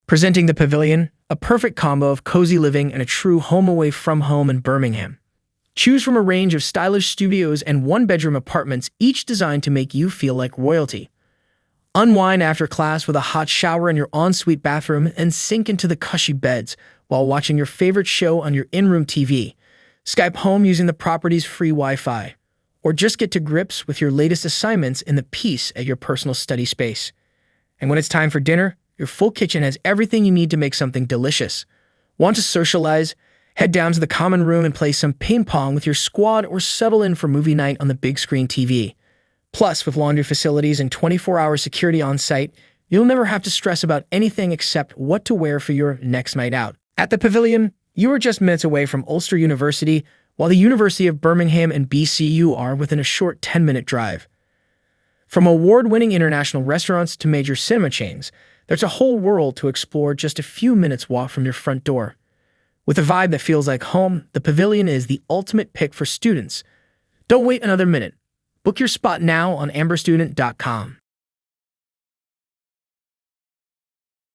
Presenting the Pavilion, a perfect combo of cozy living and a true home away from home in Birmingham. Choose from a range of stylish studios and one-bedroom apartments, each designed to make you feel like royalty. Unwind after class with a hot shower in your ensuite bathroom and sink into the cushy beds while watching your favorite show on your in-room TV. Skype home using the property's free Wi-Fi. Or just get to grips with your latest assignments in the peace at your personal study space. And when it's time for dinner, your full kitchen has everything you need to make something delicious. Want to socialize? Head down to the common room and play some ping pong with your squad or settle in for movie night on the big screen TV. Plus, with laundry facilities and 24-hour security on site, you'll never have to stress about anything except what to wear for your next night out. At the Pavilion, you are just minutes away from Ulster University, while the University of Birmingham and BCU are within a short 10-minute drive. From award-winning international restaurants to major cinema chains, there's a whole world to explore just a few minutes walk from your front door. With a vibe that feels like home, the Pavilion is the ultimate pick for students. Don't wait another minute. Book your spot now on amberstudent.com.